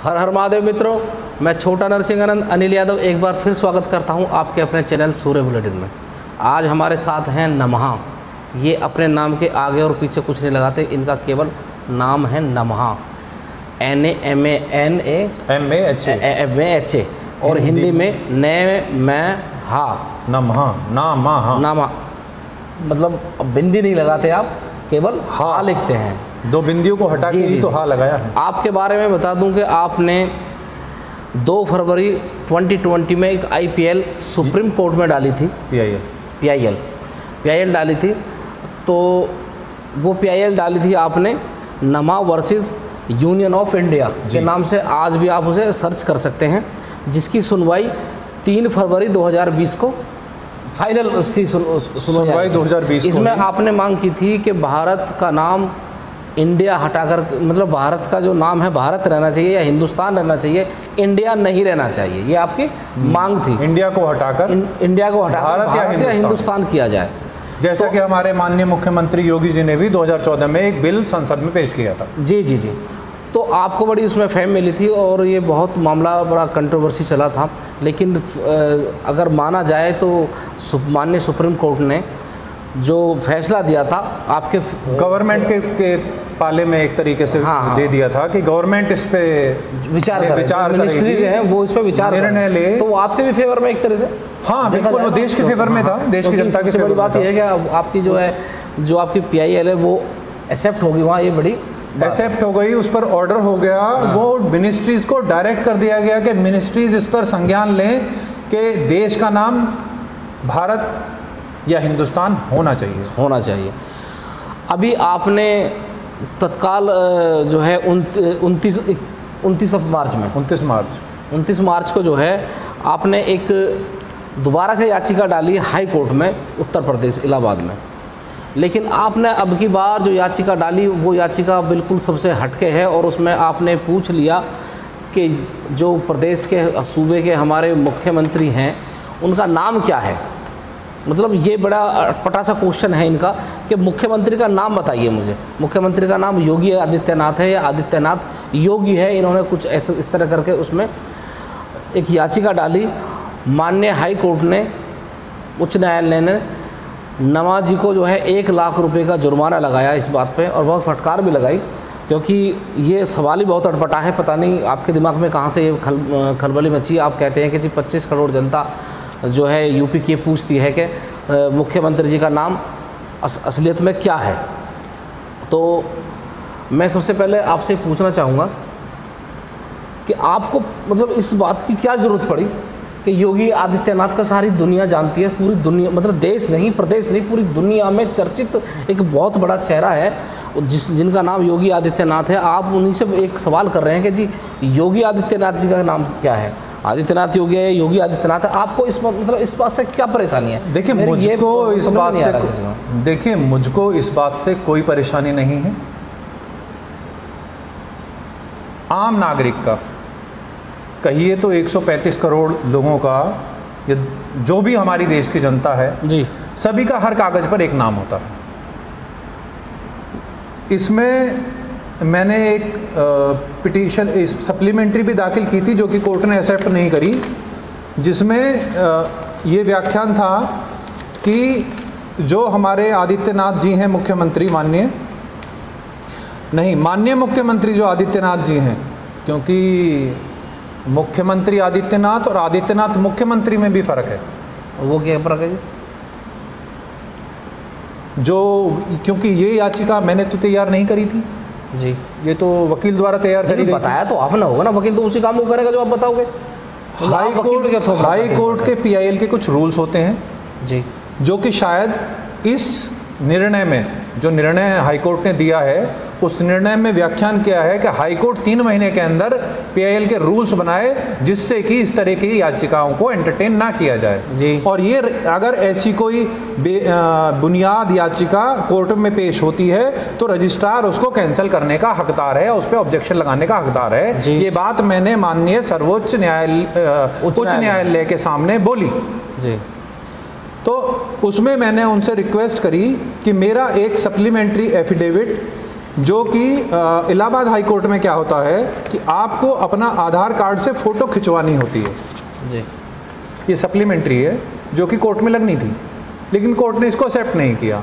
हर हर महादेव मित्रों, मैं छोटा नरसिंह आनंद अनिल यादव एक बार फिर स्वागत करता हूं आपके अपने चैनल सूर्य बुलेटिन में। आज हमारे साथ हैं नमहा। ये अपने नाम के आगे और पीछे कुछ नहीं लगाते, इनका केवल नाम है नमहा, NAMAHA और हिंदी में नमहा, नामा मतलब बिंदी नहीं लगाते आप, केवल हा लिखते हैं। दो बिंदियों को हटा के तो हा लगाया है। आपके बारे में बता दूं कि आपने 2 फरवरी 2020 में एक IPL सुप्रीम कोर्ट में डाली थी, PIL डाली थी। तो वो PIL डाली थी आपने नमा वर्सेस यूनियन ऑफ इंडिया के नाम से, आज भी आप उसे सर्च कर सकते हैं, जिसकी सुनवाई 3 फरवरी 2020 को फाइनल उसकी सुनवाई 2020 इसमें आपने मांग की थी कि भारत का नाम इंडिया हटाकर, मतलब भारत का जो नाम है भारत रहना चाहिए या हिंदुस्तान रहना चाहिए, इंडिया नहीं रहना चाहिए, ये आपकी मांग थी। इंडिया को हटाकर भारत या हिंदुस्तान किया जाए, जैसा कि हमारे माननीय मुख्यमंत्री योगी जी ने भी 2014 में एक बिल संसद में पेश किया था। जी। तो आपको बड़ी उसमें फेम मिली थी और ये बहुत मामला बड़ा कंट्रोवर्सी चला था। लेकिन अगर माना जाए तो माननीय सुप्रीम कोर्ट ने जो फैसला दिया था आपके गवर्नमेंट के पाले में एक तरीके से दे दिया था कि गवर्नमेंट इस पे विचार मिनिस्ट्री जो है वो इस पे विचार निर्णय ले, तो वो आपके भी फेवर में एक तरह से। हाँ बिल्कुल, वो देश के फेवर में था, देश की जनता की बड़ी बात यह है कि आपकी जो आपकी PIL है वो एक्सेप्ट होगी, वहाँ ये बड़ी एक्सेप्ट हो गई, उस पर ऑर्डर हो गया। वो मिनिस्ट्रीज को डायरेक्ट कर दिया गया कि मिनिस्ट्रीज इस पर संज्ञान लें कि देश का नाम भारत या हिंदुस्तान होना चाहिए। अभी आपने तत्काल जो है 29 मार्च को जो है आपने एक दोबारा से याचिका डाली हाई कोर्ट में उत्तर प्रदेश इलाहाबाद में। लेकिन आपने अब की बार जो याचिका डाली वो याचिका बिल्कुल सबसे हटके है और उसमें आपने पूछ लिया कि जो प्रदेश के सूबे के हमारे मुख्यमंत्री हैं उनका नाम क्या है। मतलब ये बड़ा अटपटा सा क्वेश्चन है इनका कि मुख्यमंत्री का नाम बताइए मुझे। मुख्यमंत्री का नाम योगी आदित्यनाथ है या आदित्यनाथ योगी है, इन्होंने कुछ ऐसे इस तरह करके उसमें एक याचिका डाली। माननीय हाई कोर्ट ने, उच्च न्यायालय ने नमा जी को जो है 1 लाख रुपए का जुर्माना लगाया इस बात पे, और बहुत फटकार भी लगाई, क्योंकि ये सवाल ही बहुत अटपटा है। पता नहीं आपके दिमाग में कहाँ से ये खलबली मची। आप कहते हैं कि जी 25 करोड़ जनता जो है यूपी की पूछती है कि मुख्यमंत्री जी का नाम असलियत में क्या है। तो मैं सबसे पहले आपसे पूछना चाहूँगा कि आपको मतलब इस बात की क्या ज़रूरत पड़ी कि योगी आदित्यनाथ का सारी दुनिया जानती है, पूरी दुनिया, मतलब देश नहीं प्रदेश नहीं पूरी दुनिया में चर्चित एक बहुत बड़ा चेहरा है जिनका नाम योगी आदित्यनाथ है। आप उन्हीं से एक सवाल कर रहे हैं कि जी योगी आदित्यनाथ जी का नाम क्या है, आदित्यनाथ योगी है, योगी आदित्यनाथ है। आपको इस बात से क्या परेशानी है? देखिए मुझको इस बात से कोई परेशानी नहीं है। आम नागरिक का, कहिए तो 135 करोड़ लोगों का, जो भी हमारी देश की जनता है जी, सभी का हर कागज पर एक नाम होता है। इसमें मैंने एक पिटीशन सप्लीमेंट्री भी दाखिल की थी जो कि कोर्ट ने एक्सेप्ट नहीं करी, जिसमें ये व्याख्यान था कि जो हमारे आदित्यनाथ जी हैं मुख्यमंत्री, माननीय मुख्यमंत्री जो आदित्यनाथ जी हैं, क्योंकि मुख्यमंत्री आदित्यनाथ और आदित्यनाथ मुख्यमंत्री में भी फ़र्क है। वो क्या फ़र्क है क्योंकि ये याचिका मैंने तो तैयार नहीं करी थी जी, ये तो वकील द्वारा तैयार करी गई। बताया तो आपने होगा ना, वकील तो उसी काम को करेगा जो आप बताओगे। हाई कोर्ट के PIL के कुछ रूल्स होते हैं जी, जो कि शायद इस निर्णय में, जो निर्णय हाई कोर्ट ने दिया है उस निर्णय में व्याख्यान किया है कि हाई कोर्ट 3 महीने के अंदर PIL के रूल्स बनाए जिससे कि इस तरह की याचिकाओं को एंटरटेन ना किया जाए जी। और ये अगर ऐसी कोई बुनियाद याचिका कोर्ट में पेश होती है तो रजिस्ट्रार उसको कैंसिल करने का हकदार है, उस पर ऑब्जेक्शन लगाने का हकदार है। ये बात मैंने माननीय सर्वोच्च न्यायालय के सामने बोली जी। तो उसमें मैंने उनसे रिक्वेस्ट करी कि मेरा एक सप्लीमेंट्री एफिडेविट जो कि इलाहाबाद हाई कोर्ट में क्या होता है कि आपको अपना आधार कार्ड से फ़ोटो खिंचवानी होती है जी। ये सप्लीमेंट्री है जो कि कोर्ट में लगनी थी, लेकिन कोर्ट ने इसको एक्सेप्ट नहीं किया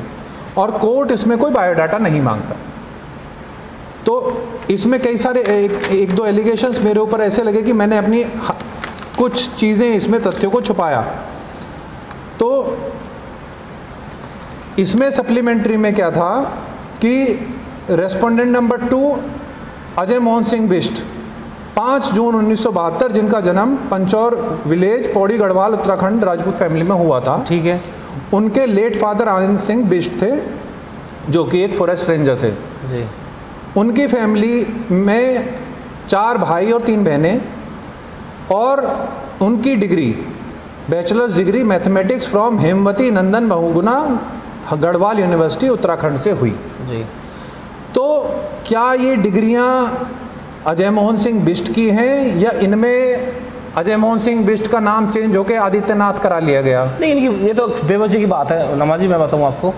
और कोर्ट इसमें कोई बायोडाटा नहीं मांगता। तो इसमें कई सारे एक दो एलिगेशंस मेरे ऊपर ऐसे लगे कि मैंने अपनी कुछ चीज़ें इसमें तथ्यों को छुपाया। तो इसमें सप्लीमेंट्री में क्या था कि रेस्पोंडेंट नंबर 2 अजय मोहन सिंह बिष्ट 5 जून 1972, जिनका जन्म पंचौर विलेज पौड़ी गढ़वाल उत्तराखंड राजपूत फैमिली में हुआ था। ठीक है। उनके लेट फादर आनंद सिंह बिष्ट थे जो कि एक फॉरेस्ट रेंजर थे जी। उनकी फैमिली में 4 भाई और 3 बहनें, और उनकी degree bachelors degree mathematics from Hemvati Nandan Bahuguna Garhwal University Uttarakhand से हुई जी। तो क्या ये डिग्रियां अजय मोहन सिंह बिष्ट की हैं या इनमें अजय मोहन सिंह बिष्ट का नाम चेंज होकर आदित्यनाथ करा लिया गया? नहीं, इनकी ये तो बेवजह की बात है नमाजी, मैं बताऊँ आपको,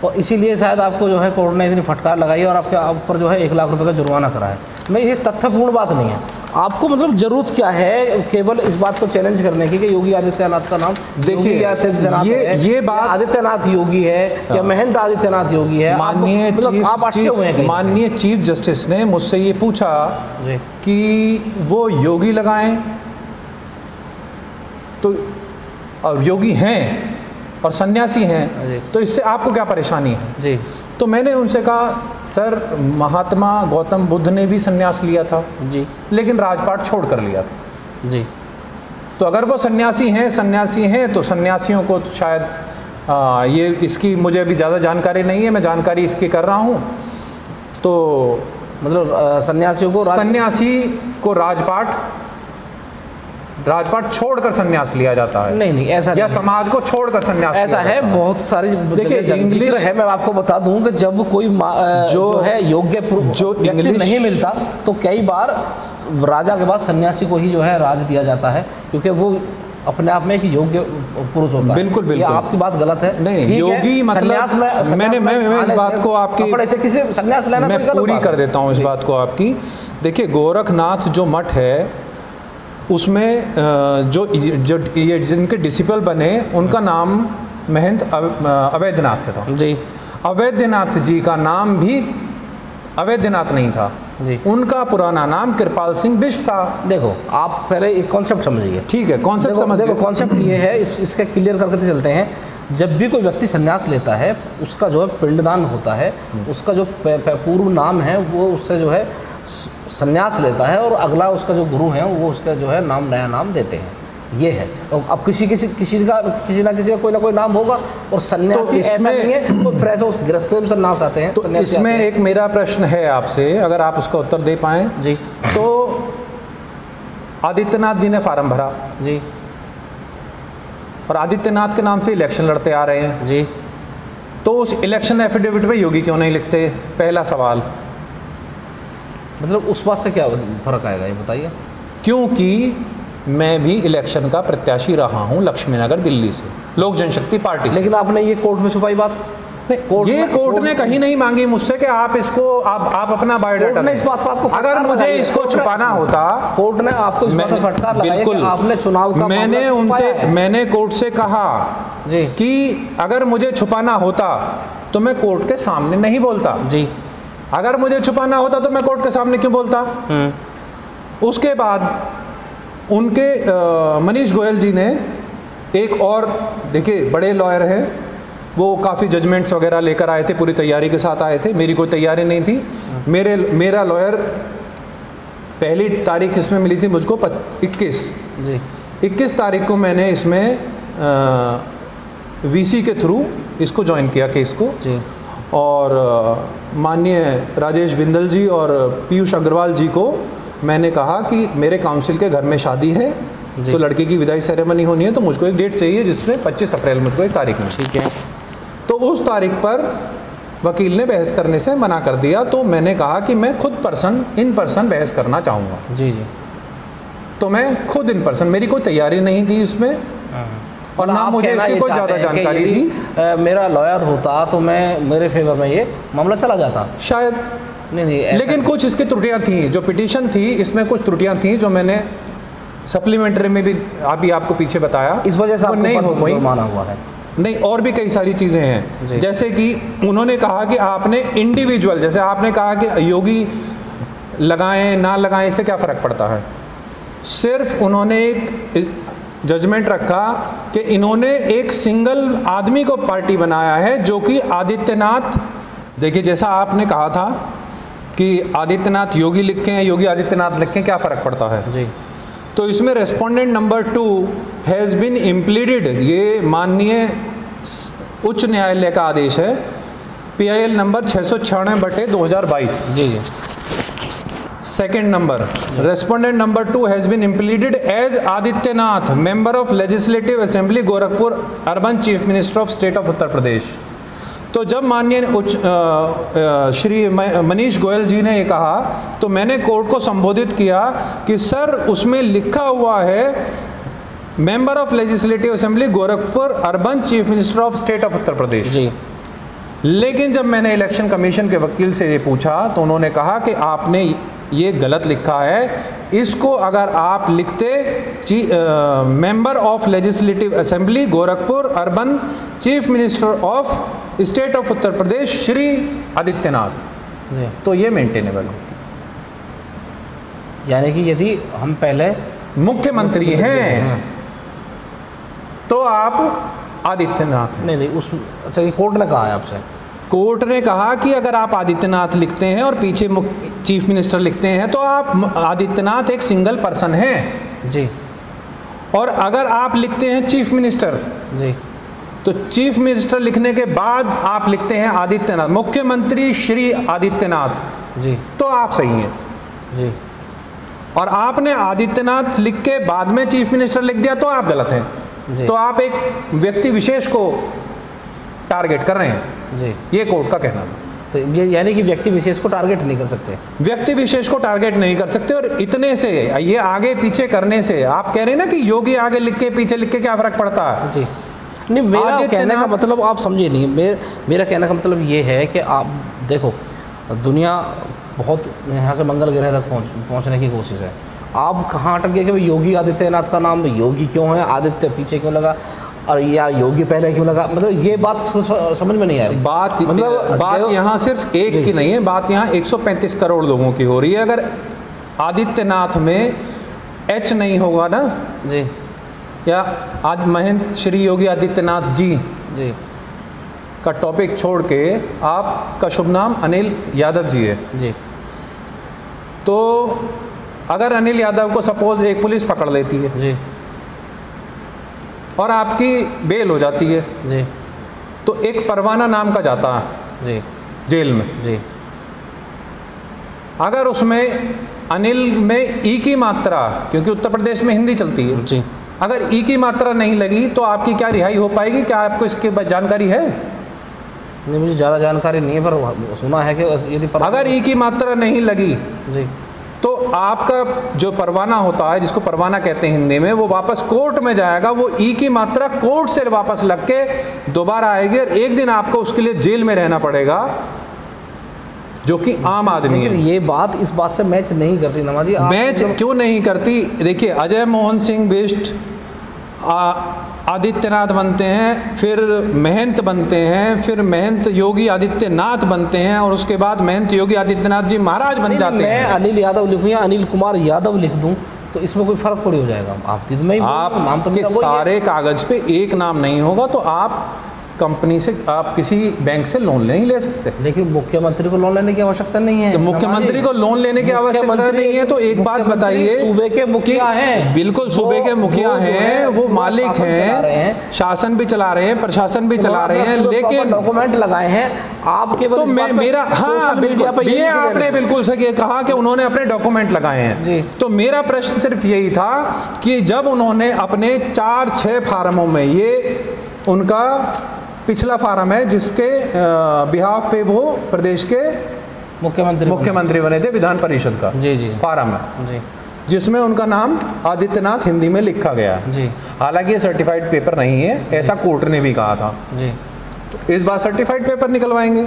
और इसीलिए शायद आपको जो है कोर्ट ने इतनी फटकार लगाई और आपके ऊपर जो है 1 लाख रुपए का जुर्माना कराया। मैं ये तथ्यपूर्ण बात नहीं है। आपको मतलब जरूरत क्या है केवल इस बात को चैलेंज करने की कि योगी आदित्यनाथ का नाम, देखिए आदित्यनाथ ये बात आदित्यनाथ योगी है या महंत आदित्यनाथ योगी है, माननीय चीफ जस्टिस ने मुझसे ये पूछा कि वो योगी लगाएं तो, और योगी हैं और सन्यासी हैं, तो इससे आपको क्या परेशानी है जी? तो मैंने उनसे कहा सर महात्मा गौतम बुद्ध ने भी सन्यास लिया था जी, लेकिन राजपाट छोड़ कर लिया था जी। तो अगर वो सन्यासी हैं तो सन्यासियों को तो शायद ये इसकी मुझे अभी ज़्यादा जानकारी नहीं है, मैं जानकारी इसकी कर रहा हूँ। तो मतलब सन्यासी को राजपाट छोड़कर सन्यास लिया जाता है? नहीं, ऐसा या समाज को छोड़कर सन्यास ऐसा है। बहुत सारी देखिए इंग्लिश है, मैं आपको बता दूं कि जब कोई जो है योग्य जो इंग्लिश नहीं मिलता तो कई बार राजा के बाद सन्यासी को ही जो है राज दिया जाता है, क्योंकि वो अपने आप में एक योग्य पुरुष होता है। बिल्कुल बिल्कुल, आपकी बात गलत है। नहीं, योगी मतलब मैं इस बात को आपकी ऐसे किसी सन्यास लेना मैं पूरी कर देता हूँ इस बात को आपकी। देखिए गोरखनाथ जो मठ है उसमें जो ये जिनके डिसिपल बने उनका नाम महंत अवैधनाथ था जी। अवैधनाथ जी का नाम भी अवैधनाथ नहीं था जी। उनका पुराना नाम कृपाल सिंह बिष्ट था। देखो आप पहले एक कॉन्सेप्ट समझिए। ठीक है, कॉन्सेप्ट समझिए। देखो कॉन्सेप्ट ये है, इसका क्लियर करके चलते हैं। जब भी कोई व्यक्ति संन्यास लेता है उसका जो है पिंडदान होता है, उसका जो पूर्व नाम है वो उससे जो है संन्यास लेता है और अगला उसका जो गुरु है वो उसका जो है नया नाम देते हैं। ये है। तो अब किसी ना किसी का कोई ना कोई नाम होगा, और सन्यासी तो ऐसा नहीं है कोई फ्रेश हो गृहस्थ में सन्यास आते हैं। तो इसमें एक मेरा प्रश्न है आपसे, अगर आप उसका उत्तर दे पाएँ जी। तो आदित्यनाथ जी ने फार्म भरा जी, और आदित्यनाथ के नाम से इलेक्शन लड़ते आ रहे हैं जी, तो उस इलेक्शन एफिडेविट में योगी क्यों नहीं लिखते? पहला सवाल। मतलब उस बात से क्या फर्क आएगा ये बताइए? क्योंकि मैं भी इलेक्शन का प्रत्याशी रहा हूं लक्ष्मीनगर दिल्ली से, लोक जनशक्ति पार्टी से। लेकिन आपने ये कोर्ट में छुपाई बात नहीं, कोर्ट ने कहीं नहीं मांगी मुझसे कि आप इसको आप अपना बायोडाटा इस बात पर आपको अगर मुझे इसको छुपाना होता, कोर्ट ने आपको इस बात पर फटकार लगाई कि आपने चुनाव का मैंने कोर्ट से कहा जी कि अगर मुझे छुपाना होता तो मैं कोर्ट के सामने नहीं बोलता जी। अगर मुझे छुपाना होता तो मैं कोर्ट के सामने क्यों बोलता? उसके बाद उनके मनीष गोयल जी ने एक और, देखिए बड़े लॉयर हैं, वो काफ़ी जजमेंट्स वगैरह लेकर आए थे, पूरी तैयारी के साथ आए थे। मेरी कोई तैयारी नहीं थी। मेरा लॉयर पहली तारीख इसमें मिली थी मुझको 21 तारीख को मैंने इसमें वीसी के थ्रू इसको ज्वाइन किया केस को जी। और माननीय राजेश बिंदल जी और पीयूष अग्रवाल जी को मैंने कहा कि मेरे काउंसिल के घर में शादी है तो लड़के की विदाई सेरेमनी होनी है, तो मुझको एक डेट चाहिए जिसमें 25 अप्रैल मुझको एक तारीख में। ठीक है। तो उस तारीख पर वकील ने बहस करने से मना कर दिया, तो मैंने कहा कि मैं खुद इन पर्सन बहस करना चाहूँगा। जी जी। तो मैं खुद इन पर्सन, मेरी कोई तैयारी नहीं थी इसमें और ना मुझे इसकी कोई ज़्यादा जानकारी थी। मेरा लॉयर होता तो मेरे फेवर में ये मामला चला जाता शायद। नहीं लेकिन कुछ इसकी त्रुटियां थी, जो पिटीशन थी इसमें कुछ त्रुटियां थी जो मैंने सप्लीमेंट्री में भी अभी आपको पीछे बताया, इस वजह से आपको नहीं हो गई, माना हुआ है। नहीं, और भी कई सारी चीज़ें हैं, जैसे कि उन्होंने कहा कि आपने इंडिविजुअल, जैसे आपने कहा कि योगी लगाएं ना लगाएं इससे क्या फ़र्क पड़ता है, सिर्फ उन्होंने एक जजमेंट रखा कि इन्होंने एक सिंगल आदमी को पार्टी बनाया है जो कि आदित्यनाथ। देखिए, जैसा आपने कहा था कि आदित्यनाथ योगी लिखें हैं, योगी आदित्यनाथ लिखें, क्या फ़र्क पड़ता है जी। तो इसमें respondent number 2 has been impleaded, ये माननीय उच्च न्यायालय का आदेश है, PIL नंबर 696/2022। जी जी। Second number, respondent number 2 has been impleaded as Adityanath, member of legislative assembly Gorakhpur urban, chief minister of state of Uttar Pradesh. तो जब माननीय श्री मनीष गोयल जी ने ये कहा तो मैंने कोर्ट को संबोधित किया कि सर उसमें लिखा हुआ है member of legislative assembly Gorakhpur urban, chief minister of state of Uttar Pradesh जी। लेकिन जब मैंने इलेक्शन कमीशन के वकील से ये पूछा तो उन्होंने कहा कि आपने ये गलत लिखा है, इसको अगर आप लिखते member of legislative assembly Gorakhpur urban, chief minister of state of Uttar Pradesh Shri Adityanath, तो ये मेंटेनेबल होती। यानी कि यदि हम पहले मुख्यमंत्री हैं तो आप आदित्यनाथ। नहीं, उस अच्छा, ये कोर्ट ने कहा है आपसे? कोर्ट ने कहा कि अगर आप आदित्यनाथ लिखते हैं और पीछे चीफ मिनिस्टर लिखते हैं तो आप आदित्यनाथ एक सिंगल पर्सन हैं जी। और अगर आप लिखते हैं चीफ मिनिस्टर जी, तो चीफ मिनिस्टर लिखने के बाद आप लिखते हैं आदित्यनाथ, मुख्यमंत्री श्री आदित्यनाथ जी, तो आप सही हैं जी। और आपने आदित्यनाथ लिख के बाद में चीफ मिनिस्टर लिख दिया तो आप गलत हैं। तो आप एक व्यक्ति विशेष को टारगेट कर रहे हैं जी, ये कोर्ट का कहना था। तो ये यानी कि व्यक्ति विशेष को टारगेट नहीं कर सकते, व्यक्ति विशेष को टारगेट नहीं कर सकते। और इतने से ये आगे पीछे करने से, आप कह रहे हैं ना कि योगी आगे लिख के पीछे लिख के क्या फर्क पड़ता है जी। नहीं, मेरा कहने का मतलब आप समझे नहीं, मेरा कहने का मतलब ये है कि आप देखो, दुनिया बहुत यहाँ से मंगल ग्रह तक पहुँचने की कोशिश है। आप कहाँ अटक गए कि भाई योगी आदित्यनाथ का नाम योगी क्यों है, आदित्य पीछे क्यों लगा, और या योगी पहले क्यों लगा? मतलब ये बात समझ में नहीं आ रही। बात यहाँ सिर्फ एक की नहीं है, बात यहाँ 135 करोड़ लोगों की हो रही है। अगर आदित्यनाथ में H नहीं होगा ना जी, या आज महंत श्री योगी आदित्यनाथ जी का टॉपिक छोड़ के आपका शुभ नाम अनिल यादव जी है जी, तो अगर अनिल यादव को सपोज एक पुलिस पकड़ लेती है जी और आपकी बेल हो जाती है जी, तो एक परवाना नाम का जाता है जी जेल में जी, अगर उसमें अनिल में ई की मात्रा, क्योंकि उत्तर प्रदेश में हिंदी चलती है जी, अगर ई की मात्रा नहीं लगी तो आपकी क्या रिहाई हो पाएगी? क्या आपको इसकी जानकारी है? नहीं, मुझे ज़्यादा जानकारी नहीं है, पर सुना है कि यदि अगर ई की मात्रा नहीं लगी जी तो आपका जो परवाना होता है, जिसको परवाना कहते हैं हिंदी में, वो वापस कोर्ट में जाएगा, वो ई की मात्रा कोर्ट से वापस लग के दोबारा आएगी और एक दिन आपको उसके लिए जेल में रहना पड़ेगा, जो कि आम आदमी है। ये बात इस बात से मैच नहीं करती नमाजी। मैच क्यों नहीं करती? देखिए, अजय मोहन सिंह बिष्ट आदित्यनाथ बनते हैं, फिर महंत बनते हैं, फिर महंत योगी आदित्यनाथ बनते हैं और उसके बाद महंत योगी आदित्यनाथ जी महाराज बन जाते हैं। मैं अनिल यादव लिखूँ या अनिल कुमार यादव लिख दूँ तो इसमें कोई फर्क थोड़ी हो जाएगा। आप नाम तो सारे कागज पे एक नाम नहीं होगा तो आप कंपनी से, आप किसी बैंक से लोन नहीं ले सकते। लेकिन मुख्यमंत्री को लोन लेने की आवश्यकता नहीं है। तो मुख्यमंत्री को लोन लेने की आवश्यकता नहीं है तो एक बात बताइए, सूबे के मुखिया हैं, बिल्कुल सूबे के मुखिया हैं, वो मालिक हैं, शासन भी चला रहे हैं, प्रशासन भी चला रहे हैं, लेकिन डॉक्यूमेंट लगाए हैं आपके। तो मेरा, हाँ बिल्कुल, ये आपने बिल्कुल सही कहा कि उन्होंने अपने डॉक्यूमेंट लगाए हैं। तो मेरा प्रश्न सिर्फ यही था कि जब उन्होंने अपने 4-6 फार्मों में, ये उनका पिछला फार्म है जिसके बिहाफ पे वो प्रदेश के मुख्यमंत्री बने थे, विधान परिषद का जी फार्म है जी, जिसमें उनका नाम आदित्यनाथ हिंदी में लिखा गया जी। हालांकि ये सर्टिफाइड पेपर नहीं है, ऐसा कोर्ट ने भी कहा था जी। तो इस बार सर्टिफाइड पेपर निकलवाएंगे।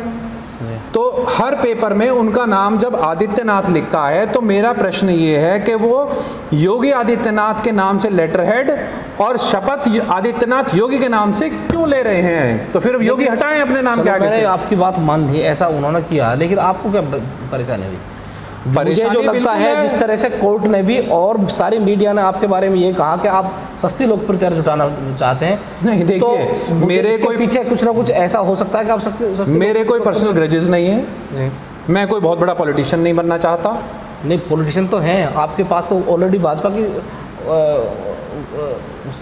तो हर पेपर में उनका नाम जब आदित्यनाथ लिखा है तो मेरा प्रश्न ये है कि वो योगी आदित्यनाथ के नाम से लेटर हेड और शपथ आदित्यनाथ योगी के नाम से क्यों ले रहे हैं? तो फिर योगी हटाएं अपने नाम के आगे से। आपकी बात मान ली, ऐसा उन्होंने किया, लेकिन आपको क्या परेशानी हुई? मुझे जो लगता है जिस तरह से कोर्ट ने भी और सारी मीडिया ने आपके बारे में ये कहा कि आप सस्ती लोकप्रियता जुटाना चाहते हैं, नहीं देखिए, तो मेरे कोई पीछे कुछ ना कुछ ऐसा हो सकता है कि आप सस्ती मेरे कोई पर्सनल ग्रजेस नहीं है, मैं कोई बहुत बड़ा पॉलिटिशियन नहीं बनना चाहता। नहीं, पॉलिटिशियन तो हैं आपके पास, तो ऑलरेडी भाजपा की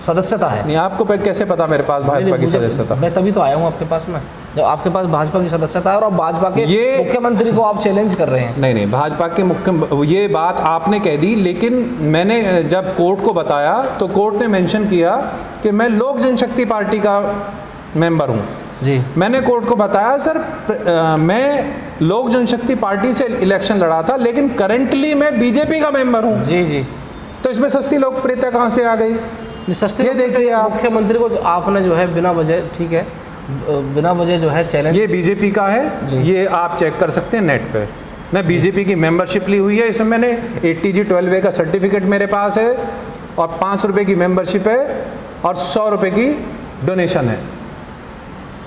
सदस्यता है। नहीं, आपको कैसे पता मेरे पास भाजपा की सदस्यता? मैं तभी तो आया हूँ आपके पास में, जब आपके पास भाजपा की सदस्यता है और भाजपा के मुख्यमंत्री को आप चैलेंज कर रहे हैं। नहीं, भाजपा के मुख्य, ये बात आपने कह दी, लेकिन मैंने जब कोर्ट को बताया तो कोर्ट ने मेंशन किया कि मैं लोक जनशक्ति पार्टी का मेंबर हूँ जी। मैंने कोर्ट को बताया सर मैं लोक जनशक्ति पार्टी से इलेक्शन लड़ा था, लेकिन करंटली मैं बीजेपी का मेंबर हूँ। जी जी। तो इसमें सस्ती लोकप्रियता कहाँ से आ गई? सस्ती, ये देखिए आप मुख्यमंत्री को आपने जो है बिना वजह, ठीक है, बिना वजह जो है चैलेंज। ये बीजेपी का है, ये आप चेक कर सकते हैं नेट पे। मैं बीजेपी की मेंबरशिप ली हुई है, इसमें मैंने ATG 12A का सर्टिफिकेट मेरे पास है और 5 रुपये की मेंबरशिप है और 100 रुपये की डोनेशन है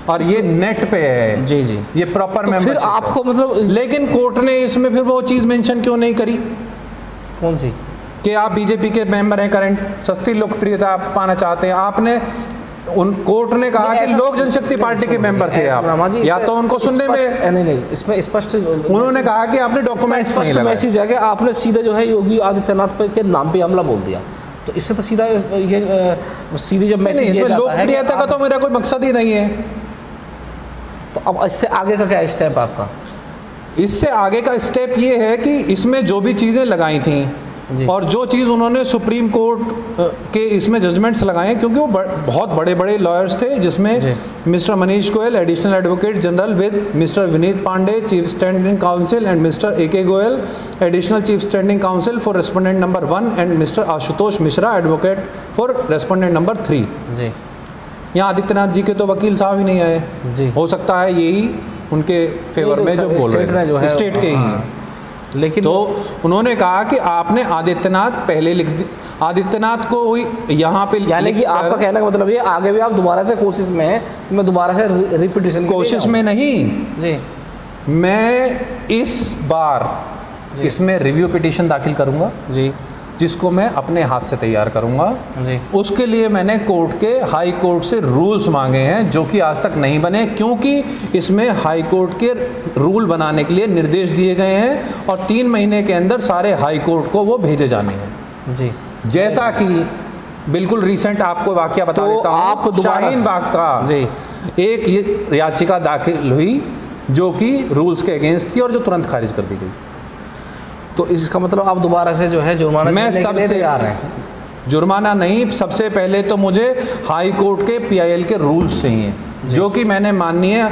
और ये नेट पे है। जी जी, ये प्रॉपर मेंबरशिप। फिर आपको मतलब, लेकिन कोर्ट ने इसमें फिर वो चीज़ मेंशन क्यों नहीं करी? कौन सी? कि आप बीजेपी के मेंबर हैं, करंट सस्ती लोकप्रियता आप पाना चाहते हैं। आपने कोर्ट ने कहा कि लोक जनशक्ति पार्टी के मेंबर थे आप, या तो उनको सुनने में नहीं, इसमें स्पष्ट उन्होंने कहा कि आपने डॉक्यूमेंट्स नहीं लगाए। मैसेज है कि आपने सीधे जो है योगी आदित्यनाथ के नाम पे हमला बोल दिया, तो इससे तो सीधा ये सीधी जब मैसेज लोकप्रियता का तो मेरा कोई मकसद ही नहीं है। तो अब इससे आगे का क्या स्टेप आपका? इससे आगे का स्टेप ये है कि इसमें जो भी चीज़ें लगाई थी और जो चीज़ उन्होंने सुप्रीम कोर्ट के इसमें जजमेंट्स लगाए, क्योंकि वो बहुत बड़े बड़े लॉयर्स थे, जिसमें mister Manish Goyal additional advocate general with mister Vineet Pandey chief standing counsel and mister AK Goyal additional chief standing counsel for respondent number 1 and mister Ashutosh Mishra advocate for respondent number 3। जी, यहाँ आदित्यनाथ जी के तो वकील साहब ही नहीं आए जी। हो सकता है यही उनके फेवर में जो बोल रहे हैं स्टेट के ही हैं, लेकिन तो उन्होंने कहा कि आपने आदित्यनाथ पहले लिख दी, आदित्यनाथ को यहाँ पे, यानी कि आपका कहने का मतलब ये आगे भी आप दोबारा से कोशिश में हैं, मैं दोबारा से रिपीटिशन कोशिश में नहीं जी, मैं इस बार इसमें रिव्यू पिटीशन दाखिल करूँगा जी, जिसको मैं अपने हाथ से तैयार करूँगा जी। उसके लिए मैंने कोर्ट के हाई कोर्ट से रूल्स मांगे हैं, जो कि आज तक नहीं बने, क्योंकि इसमें हाई कोर्ट के रूल बनाने के लिए निर्देश दिए गए हैं और 3 महीने के अंदर सारे हाई कोर्ट को वो भेजे जाने हैं जी। जैसा कि बिल्कुल रिसेंट आपको वाकया बता देता हूँ, आप शाहीन बाग का जी एक याचिका दाखिल हुई जो कि रूल्स के अगेंस्ट थी और जो तुरंत खारिज कर दी गई। तो इसका मतलब आप दोबारा से जो है जुर्माना मैं सबसे तैयार हैं? जुर्माना नहीं, सबसे पहले तो मुझे हाई कोर्ट के PIL के रूल्स चाहिए, जो कि मैंने माननीय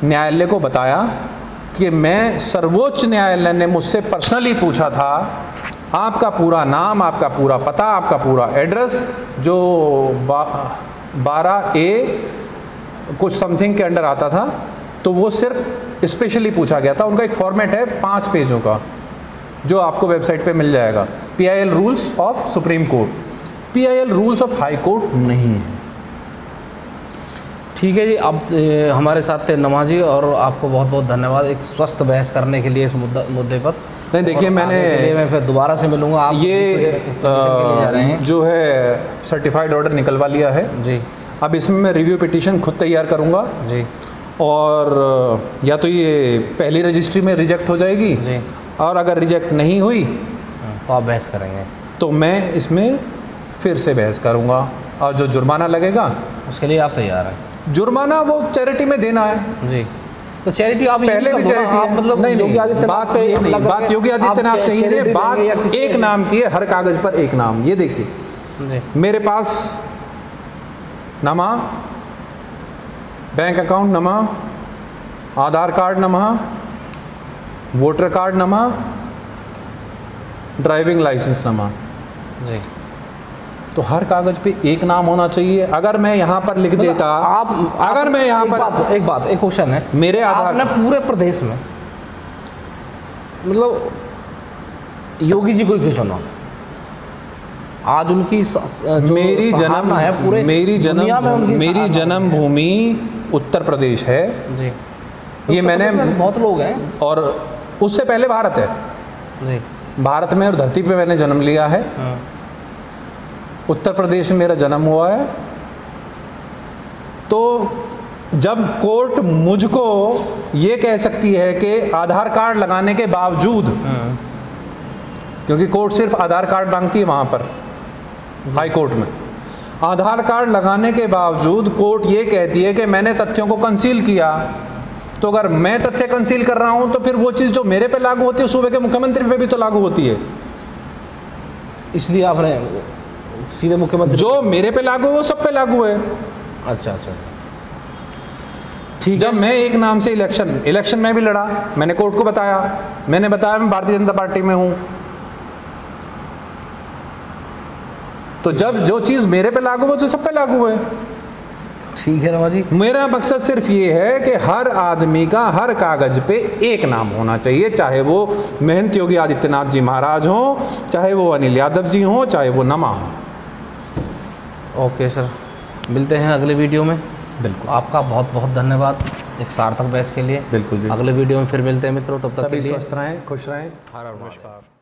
न्यायालय को बताया कि मैं सर्वोच्च न्यायालय ने मुझसे पर्सनली पूछा था आपका पूरा नाम, आपका पूरा पता, आपका पूरा एड्रेस, जो 12A कुछ समथिंग के अंडर आता था, तो वो सिर्फ स्पेशली पूछा गया था। उनका एक फॉर्मेट है 5 पेजों का, जो आपको वेबसाइट पे मिल जाएगा, PIL rules of supreme court, PIL rules of high court नहीं है। ठीक है जी, अब हमारे साथ थे नमाजी, और आपको बहुत बहुत धन्यवाद एक स्वस्थ बहस करने के लिए इस मुद्दे पर। नहीं देखिए, मैं फिर दोबारा से मिलूंगा। आप ये जो है सर्टिफाइड ऑर्डर निकलवा लिया है जी, अब इसमें मैं रिव्यू पिटीशन खुद तैयार करूँगा जी, और या तो ये पहली रजिस्ट्री में रिजेक्ट हो जाएगी जी, और अगर रिजेक्ट नहीं हुई तो आप बहस करेंगे, तो मैं इसमें फिर से बहस करूँगा, और जो जुर्माना लगेगा उसके लिए आप तैयार हैं? जुर्माना वो चैरिटी में देना है जी। तो चैरिटी आप पहले भी चैरिटी है, मतलब नहीं योगी आदित्यनाथ पे नहीं, बात योगी आदित्यनाथ की है, बात एक नाम की है, हर कागज पर एक नाम। ये देखिए मेरे पास नमा, बैंक अकाउंट नमा, आधार कार्ड नमा, वोटर कार्ड नमा, ड्राइविंग लाइसेंस नमा जी। तो हर कागज पे एक नाम होना चाहिए। अगर मैं यहाँ पर लिख देता, अगर मैं यहाँ पर एक क्वेश्चन है, मेरे आधार आपने पूरे प्रदेश में मतलब योगी जी को क्यों चुना? आज उनकी मेरी जन्म है पूरे मेरी जन्मभूमि उत्तर प्रदेश है जी। ये मैंने बहुत लोग हैं, और उससे पहले भारत है जी। भारत में और धरती पे मैंने जन्म लिया है। उत्तर प्रदेश में मेरा जन्म हुआ है। तो जब कोर्ट मुझको ये कह सकती है कि आधार कार्ड लगाने के बावजूद, क्योंकि कोर्ट सिर्फ आधार कार्ड मांगती है वहाँ पर हाई कोर्ट में, आधार कार्ड लगाने के बावजूद कोर्ट ये कहती है कि मैंने तथ्यों को कंसील किया, तो अगर मैं तथ्य कंसील कर रहा हूं तो फिर वो चीज़ जो मेरे पे लागू होती है सूबे के मुख्यमंत्री पे भी तो लागू होती है। इसलिए आपने सीधे मुख्यमंत्री, जो मेरे पे लागू है वो सब पे लागू है। अच्छा अच्छा, ठीक। जब मैं एक नाम से इलेक्शन में भी लड़ा, मैंने कोर्ट को बताया, मैंने बताया मैं भारतीय जनता पार्टी में हूं, तो जब जो चीज़ मेरे पे लागू है तो सब पे लागू है। ठीक है रमा जी, मेरा मकसद सिर्फ ये है कि हर आदमी का हर कागज पे एक नाम होना चाहिए, चाहे वो महंत योगी आदित्यनाथ जी महाराज हों, चाहे वो अनिल यादव जी हों, चाहे वो नमा हो। ओके सर, मिलते हैं अगले वीडियो में। बिल्कुल, आपका बहुत बहुत धन्यवाद एक सार्थक बहस के लिए। बिल्कुल जी। अगले वीडियो में फिर मिलते हैं मित्रों, तब तक के लिए स्वस्थ रहें, खुश रहें। हर हर महादेव।